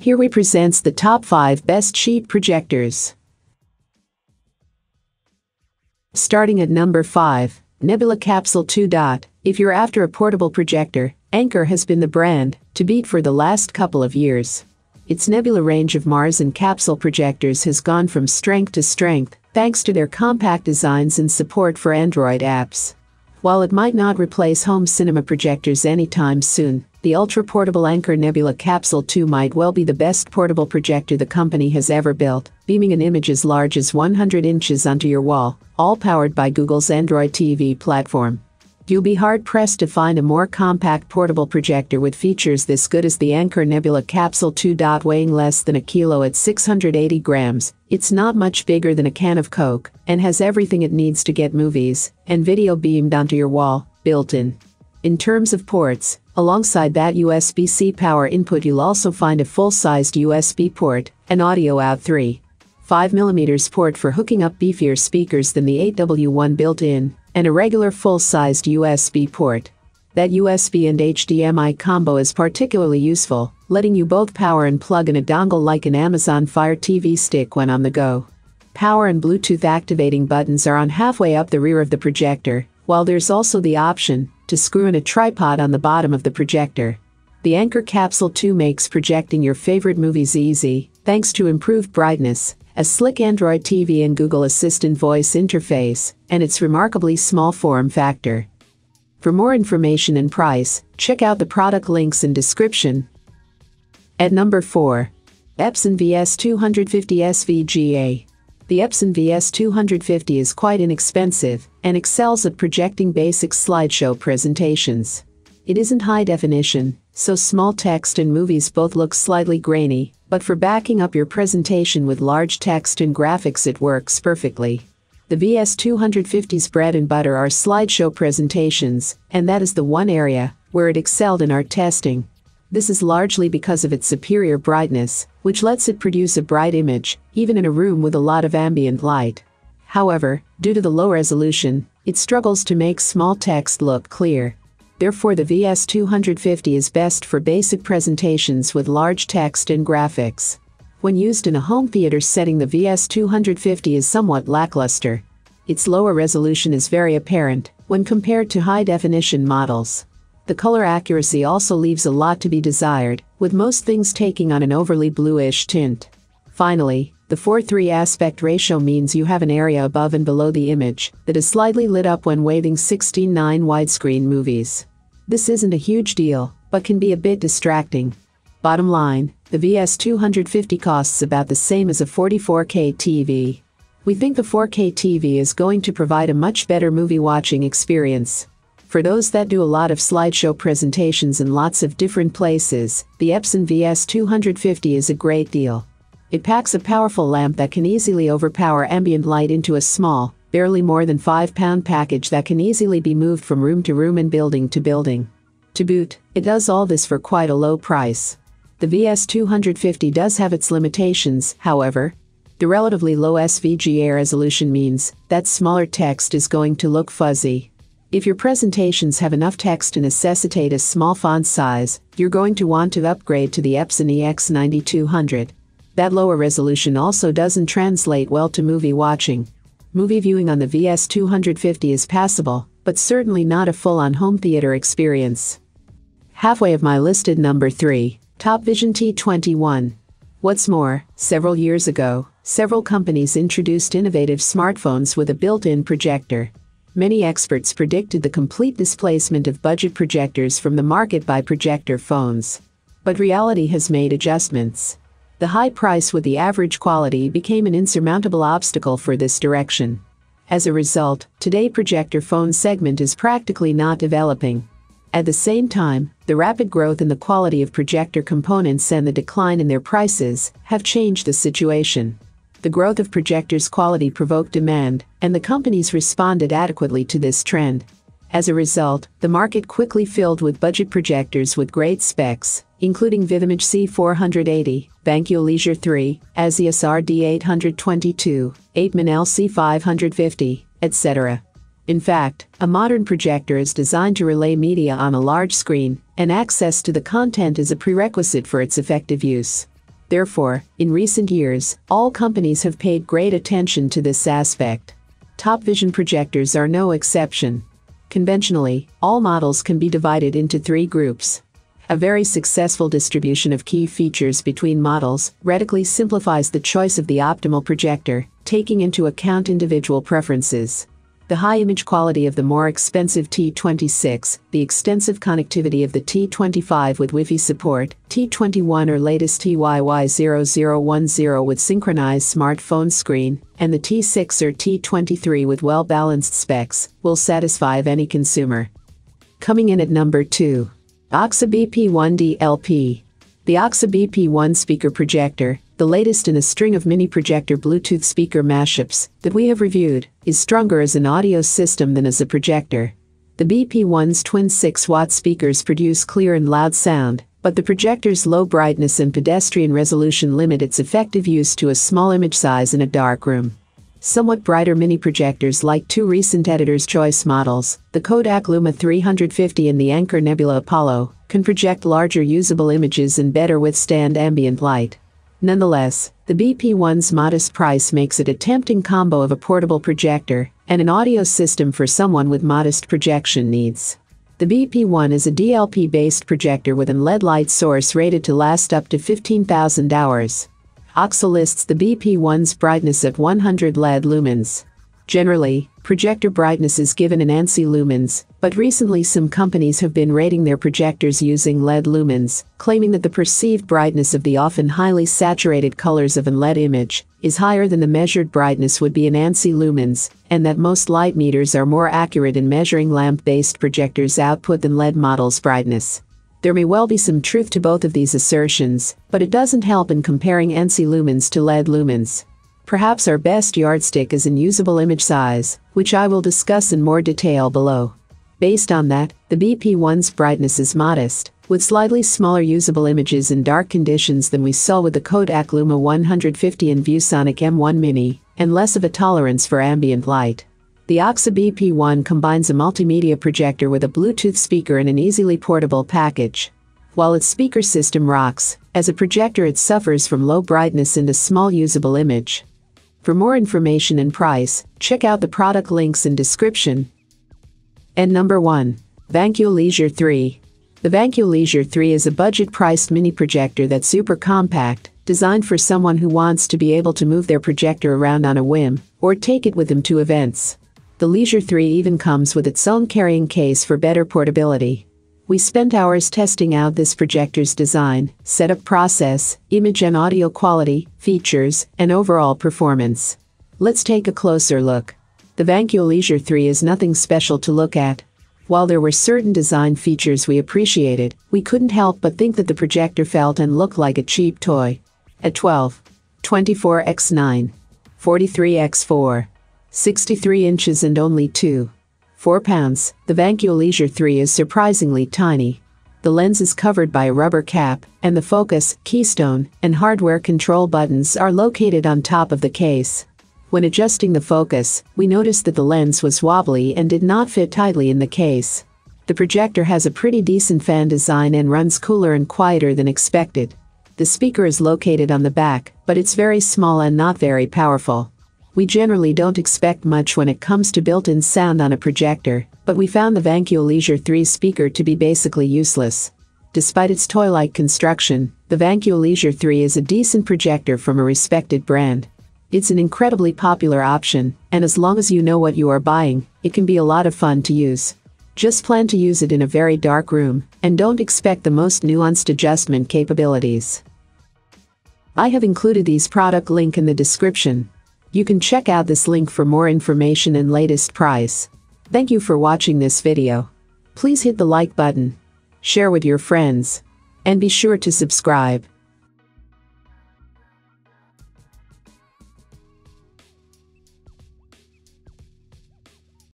Here we presents the top 5 best cheap projectors. Starting at number 5, Nebula Capsule 2. If you're after a portable projector, Anker has been the brand to beat for the last couple of years. Its Nebula range of Mars and Capsule projectors has gone from strength to strength, thanks to their compact designs and support for Android apps. While it might not replace home cinema projectors anytime soon, the ultra-portable Anker Nebula Capsule 2 might well be the best portable projector the company has ever built, beaming an image as large as 100 inches onto your wall, all powered by Google's Android TV platform. You'll be hard-pressed to find a more compact portable projector with features this good as the Anker Nebula Capsule 2. Weighing less than a kilo at 680 grams, it's not much bigger than a can of Coke, and has everything it needs to get movies and video beamed onto your wall, built in. In terms of ports, alongside that USB-C power input you'll also find a full-sized USB port, an audio out 3.5mm port for hooking up beefier speakers than the 8W1 built-in, and a regular full-sized USB port. That USB and HDMI combo is particularly useful, letting you both power and plug in a dongle like an Amazon Fire TV stick when on the go. Power and Bluetooth activating buttons are on halfway up the rear of the projector, while there's also the option to screw in a tripod on the bottom of the projector. The Anker Capsule 2 makes projecting your favorite movies easy, thanks to improved brightness, a slick Android TV and Google Assistant voice interface, and its remarkably small form factor. For more information and price, check out the product links in description. At number 4. Epson VS250 SVGA. The Epson VS250 is quite inexpensive and excels at projecting basic slideshow presentations. It isn't high definition, so small text and movies both look slightly grainy, but for backing up your presentation with large text and graphics it works perfectly. The VS250's bread and butter are slideshow presentations, and that is the one area where it excelled in our testing. This is largely because of its superior brightness, which lets it produce a bright image, even in a room with a lot of ambient light. However, due to the low resolution, it struggles to make small text look clear. Therefore, the VS250 is best for basic presentations with large text and graphics. When used in a home theater setting, the VS250 is somewhat lackluster. Its lower resolution is very apparent when compared to high-definition models. The color accuracy also leaves a lot to be desired, with most things taking on an overly bluish tint. Finally, the 4:3 aspect ratio means you have an area above and below the image that is slightly lit up when waving 16:9 widescreen movies. This isn't a huge deal, but can be a bit distracting. Bottom line, the VS250 costs about the same as a 44K TV. We think the 4K TV is going to provide a much better movie watching experience. For those that do a lot of slideshow presentations in lots of different places, the Epson VS250 is a great deal. It packs a powerful lamp that can easily overpower ambient light into a small, barely more than 5-pound package that can easily be moved from room to room and building to building. To boot, it does all this for quite a low price. The VS250 does have its limitations, however. The relatively low SVGA resolution means that smaller text is going to look fuzzy. If your presentations have enough text to necessitate a small font size, you're going to want to upgrade to the Epson EX9200. That lower resolution also doesn't translate well to movie watching. Movie viewing on the VS250 is passable, but certainly not a full-on home theater experience. Halfway of my listed number 3, TopVision T21. What's more, several years ago, several companies introduced innovative smartphones with a built-in projector. Many experts predicted the complete displacement of budget projectors from the market by projector phones. But reality has made adjustments. The high price with the average quality became an insurmountable obstacle for this direction. As a result, today projector phone segment is practically not developing. At the same time, the rapid growth in the quality of projector components and the decline in their prices have changed the situation. The growth of projectors' quality provoked demand, and the companies responded adequately to this trend. As a result, the market quickly filled with budget projectors with great specs, including Vitamage C480, Vankyo Leisure 3, Azius RD822, 8-min LC550, etc. In fact, a modern projector is designed to relay media on a large screen, and access to the content is a prerequisite for its effective use. Therefore, in recent years, all companies have paid great attention to this aspect. TopVision projectors are no exception. Conventionally, all models can be divided into 3 groups. A very successful distribution of key features between models radically simplifies the choice of the optimal projector, taking into account individual preferences. The high image quality of the more expensive T26, the extensive connectivity of the T25 with Wi-Fi support, T21 or latest TYY0010 with synchronized smartphone screen, and the T6 or T23 with well-balanced specs, will satisfy any consumer. Coming in at number 2. AAXA BP1DLP. The AAXA BP1 speaker projector, the latest in a string of mini projector Bluetooth speaker mashups that we have reviewed, is stronger as an audio system than as a projector. The BP1's twin 6-watt speakers produce clear and loud sound, but the projector's low brightness and pedestrian resolution limit its effective use to a small image size in a dark room. Somewhat brighter mini projectors like 2 recent Editor's Choice models, the Kodak Luma 350 and the Anker Nebula Apollo, can project larger usable images and better withstand ambient light. Nonetheless, the BP1's modest price makes it a tempting combo of a portable projector and an audio system for someone with modest projection needs. The BP1 is a DLP-based projector with an LED light source rated to last up to 15,000 hours. AAXA lists the BP1's brightness at 100 LED lumens. Generally, projector brightness is given in ANSI lumens, but recently some companies have been rating their projectors using LED lumens, claiming that the perceived brightness of the often highly saturated colors of an LED image is higher than the measured brightness would be in ANSI lumens, and that most light meters are more accurate in measuring lamp-based projectors' output than LED models' brightness. There may well be some truth to both of these assertions, but it doesn't help in comparing ANSI lumens to LED lumens. Perhaps our best yardstick is in usable image size, which I will discuss in more detail below. Based on that, the BP1's brightness is modest, with slightly smaller usable images in dark conditions than we saw with the Kodak Luma 150 and ViewSonic M1 Mini, and less of a tolerance for ambient light. The AAXA BP1 combines a multimedia projector with a Bluetooth speaker in an easily portable package. While its speaker system rocks, as a projector it suffers from low brightness and a small usable image. For more information and price, check out the product links in description. And number 1. Vankyo Leisure 3. The Vankyo Leisure 3 is a budget-priced mini projector that's super compact, designed for someone who wants to be able to move their projector around on a whim, or take it with them to events. The Leisure 3 even comes with its own carrying case for better portability. We spent hours testing out this projector's design, setup process, image and audio quality, features, and overall performance. Let's take a closer look. The Vankyo Leisure 3 is nothing special to look at. While there were certain design features we appreciated, we couldn't help but think that the projector felt and looked like a cheap toy. At 12, 24x9, 43x4, 63 inches and only 2.4 pounds, the Vankyo Leisure 3 is surprisingly tiny. The lens is covered by a rubber cap, and the focus, keystone, and hardware control buttons are located on top of the case. When adjusting the focus, we noticed that the lens was wobbly and did not fit tightly in the case. The projector has a pretty decent fan design and runs cooler and quieter than expected. The speaker is located on the back, but it's very small and not very powerful. We generally don't expect much when it comes to built-in sound on a projector, but we found the Vankyo Leisure 3 speaker to be basically useless. Despite its toy-like construction, the Vankyo Leisure 3 is a decent projector from a respected brand. It's an incredibly popular option, and as long as you know what you are buying, it can be a lot of fun to use. Just plan to use it in a very dark room, and don't expect the most nuanced adjustment capabilities. I have included these product link in the description. You can check out this link for more information and latest price. Thank you for watching this video. Please hit the like button, share with your friends, and be sure to subscribe.